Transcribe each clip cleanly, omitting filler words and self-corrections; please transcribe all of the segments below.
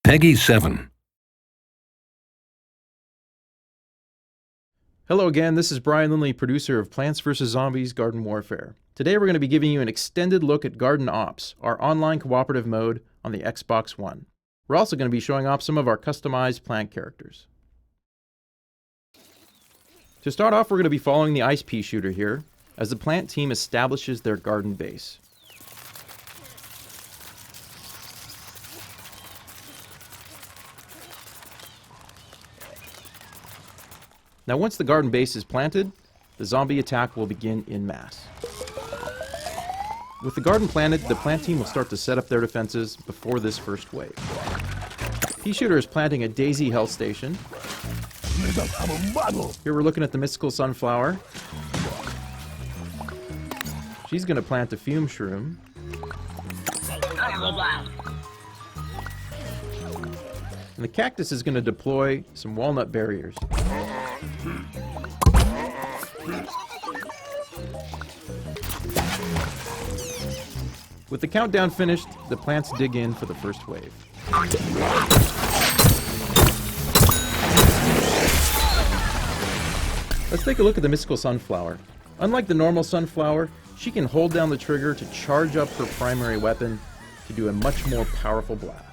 PEGI 7. Hello again, this is Brian Lindley, producer of Plants vs. Zombies Garden Warfare. Today we're going to be giving you an extended look at Garden Ops, our online cooperative mode on the Xbox One. We're also going to be showing off some of our customized plant characters. To start off, we're going to be following the ice pea shooter here, as the plant team establishes their garden base. Now once the garden base is planted, the zombie attack will begin en masse. With the garden planted, the plant team will start to set up their defenses before this first wave. Pea shooter is planting a daisy health station. Here we're looking at the mystical sunflower. She's going to plant a fume shroom. And the cactus is going to deploy some walnut barriers. With the countdown finished, the plants dig in for the first wave. Let's take a look at the mystical sunflower. Unlike the normal sunflower, she can hold down the trigger to charge up her primary weapon to do a much more powerful blast.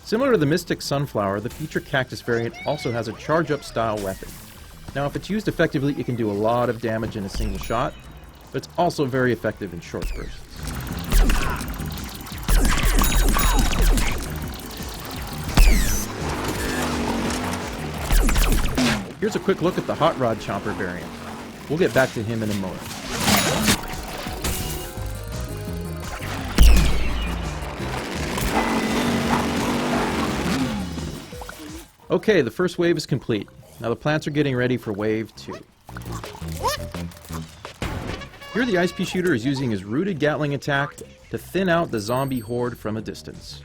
Similar to the Mystic Sunflower, the Feature Cactus variant also has a charge-up style weapon. Now if it's used effectively, it can do a lot of damage in a single shot, but it's also very effective in short bursts. Here's a quick look at the Hot Rod Chomper variant. We'll get back to him in a moment. Okay, the first wave is complete. Now the plants are getting ready for wave 2. Here the ice pea shooter is using his rooted Gatling attack to thin out the zombie horde from a distance.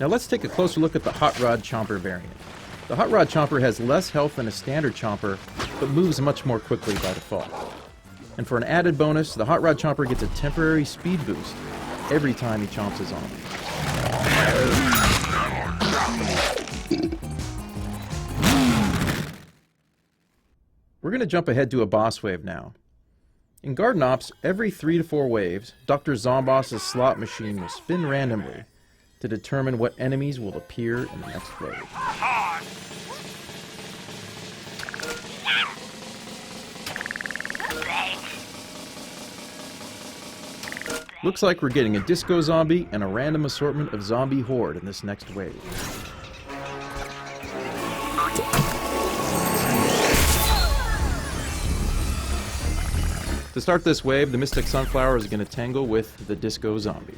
Now let's take a closer look at the Hot Rod Chomper variant. The Hot Rod Chomper has less health than a standard chomper, but moves much more quickly by default. And for an added bonus, the Hot Rod Chomper gets a temporary speed boost every time he chomps his zombie. We're going to jump ahead to a boss wave now. In Garden Ops, every 3 to 4 waves, Dr. Zomboss's slot machine will spin randomly to determine what enemies will appear in the next wave. Looks like we're getting a disco zombie and a random assortment of zombie horde in this next wave. To start this wave, the Mystic Sunflower is going to tangle with the disco zombie.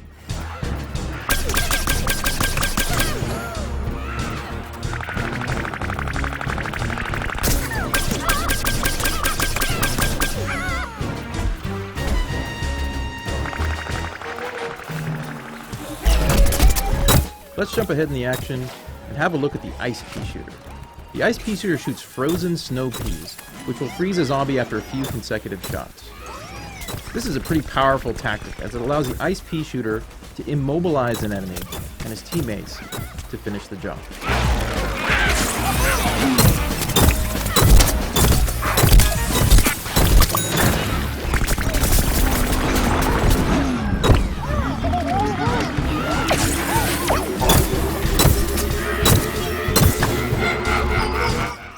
Let's jump ahead in the action and have a look at the ice pea shooter. The ice pea shooter shoots frozen snow peas, which will freeze a zombie after a few consecutive shots. This is a pretty powerful tactic, as it allows the ice pea shooter to immobilize an enemy and his teammates to finish the job.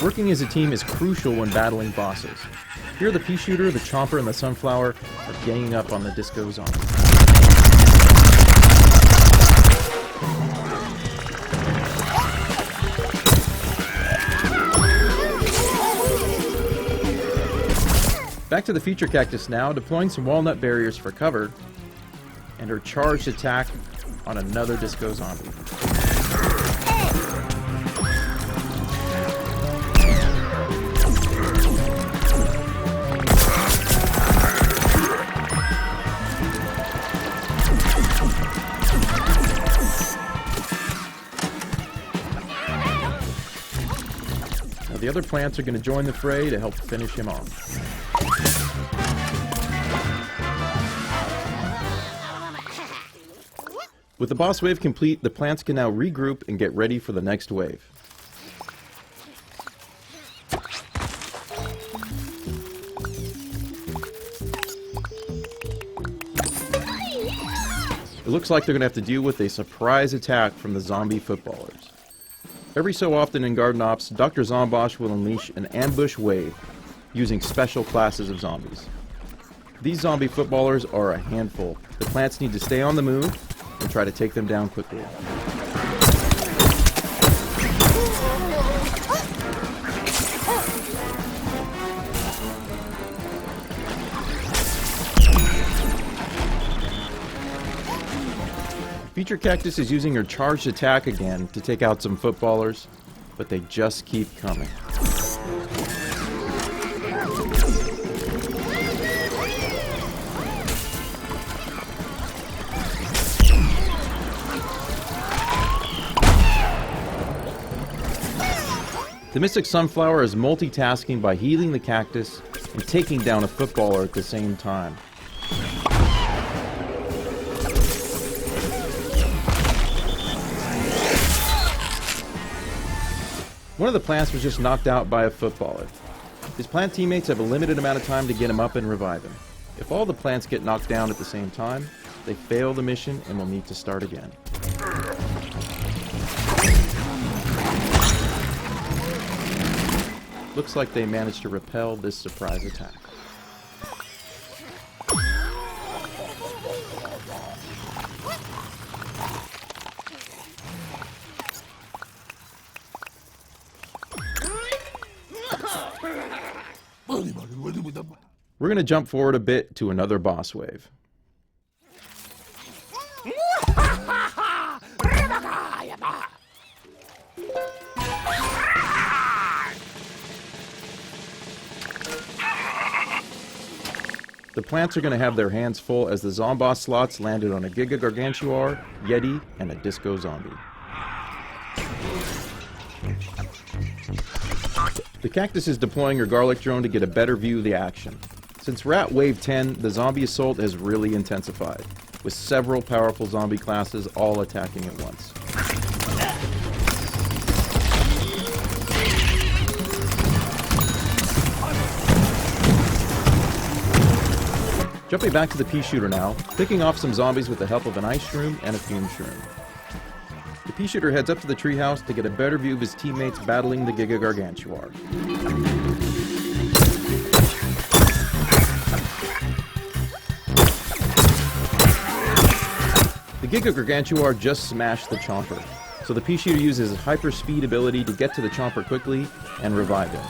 Working as a team is crucial when battling bosses. Here the pea shooter, the chomper, and the sunflower are ganging up on the disco zombie. Back to the Feature Cactus now, deploying some walnut barriers for cover, and her charged attack on another disco zombie. The other plants are going to join the fray to help finish him off. With the boss wave complete, the plants can now regroup and get ready for the next wave. It looks like they're going to have to deal with a surprise attack from the zombie footballers. Every so often in Garden Ops, Dr. Zombosh will unleash an ambush wave using special classes of zombies. These zombie footballers are a handful. The plants need to stay on the move and try to take them down quickly. Feature Cactus is using her charged attack again to take out some footballers, but they just keep coming. The Mystic Sunflower is multitasking by healing the cactus and taking down a footballer at the same time. One of the plants was just knocked out by a footballer. His plant teammates have a limited amount of time to get him up and revive him. If all the plants get knocked down at the same time, they fail the mission and will need to start again. Looks like they managed to repel this surprise attack. We're going to jump forward a bit to another boss wave. The plants are going to have their hands full as the Zomboss slots landed on a Giga Gargantuar, Yeti, and a Disco Zombie. The cactus is deploying her garlic drone to get a better view of the action. Since we're at Wave 10, the zombie assault has really intensified, with several powerful zombie classes all attacking at once. Jumping back to the pea shooter now, picking off some zombies with the help of an ice shroom and a fume shroom. The pea shooter heads up to the treehouse to get a better view of his teammates battling the Giga Gargantuar. The Giga Gargantuar just smashed the Chomper, so the pea shooter uses his hyper speed ability to get to the Chomper quickly and revive him.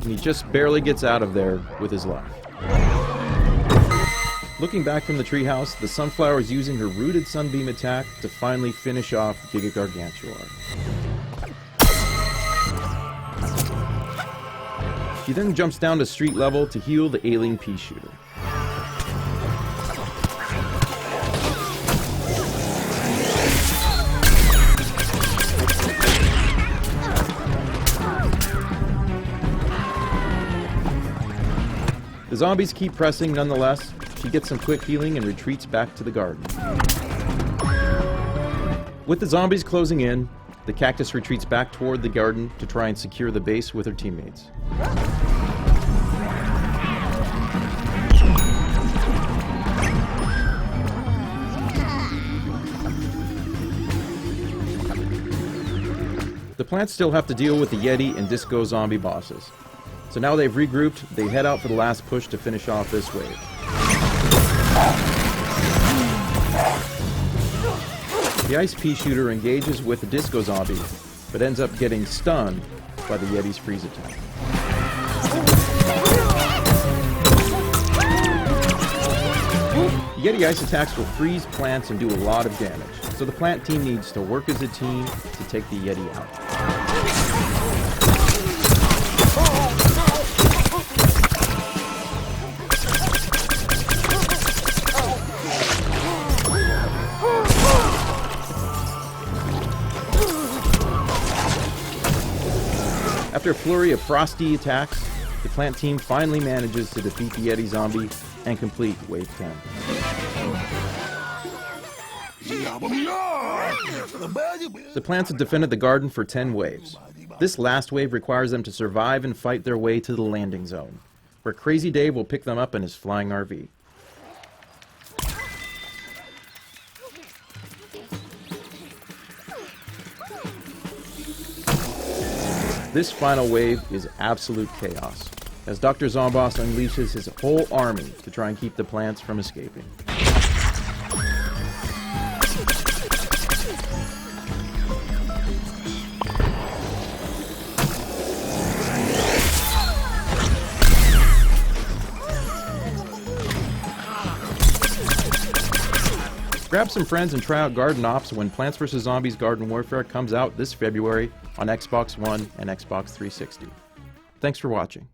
And he just barely gets out of there with his life. Looking back from the treehouse, the Sunflower is using her rooted Sunbeam attack to finally finish off Giga Gargantuar. She then jumps down to street level to heal the ailing pea shooter. The zombies keep pressing nonetheless. She gets some quick healing and retreats back to the garden. With the zombies closing in, the cactus retreats back toward the garden to try and secure the base with her teammates. The plants still have to deal with the Yeti and Disco Zombie bosses. So now they've regrouped, they head out for the last push to finish off this wave. The Ice Pea Shooter engages with the Disco Zombie, but ends up getting stunned by the Yeti's freeze attack. Yeti ice attacks will freeze plants and do a lot of damage, so the plant team needs to work as a team to take the Yeti out. After a flurry of frosty attacks, the plant team finally manages to defeat the Yeti zombie and complete Wave 10. The plants have defended the garden for 10 waves. This last wave requires them to survive and fight their way to the landing zone, where Crazy Dave will pick them up in his flying RV. This final wave is absolute chaos, as Dr. Zomboss unleashes his whole army to try and keep the plants from escaping. Grab some friends and try out Garden Ops when Plants vs. Zombies Garden Warfare comes out this February on Xbox One and Xbox 360. Thanks for watching.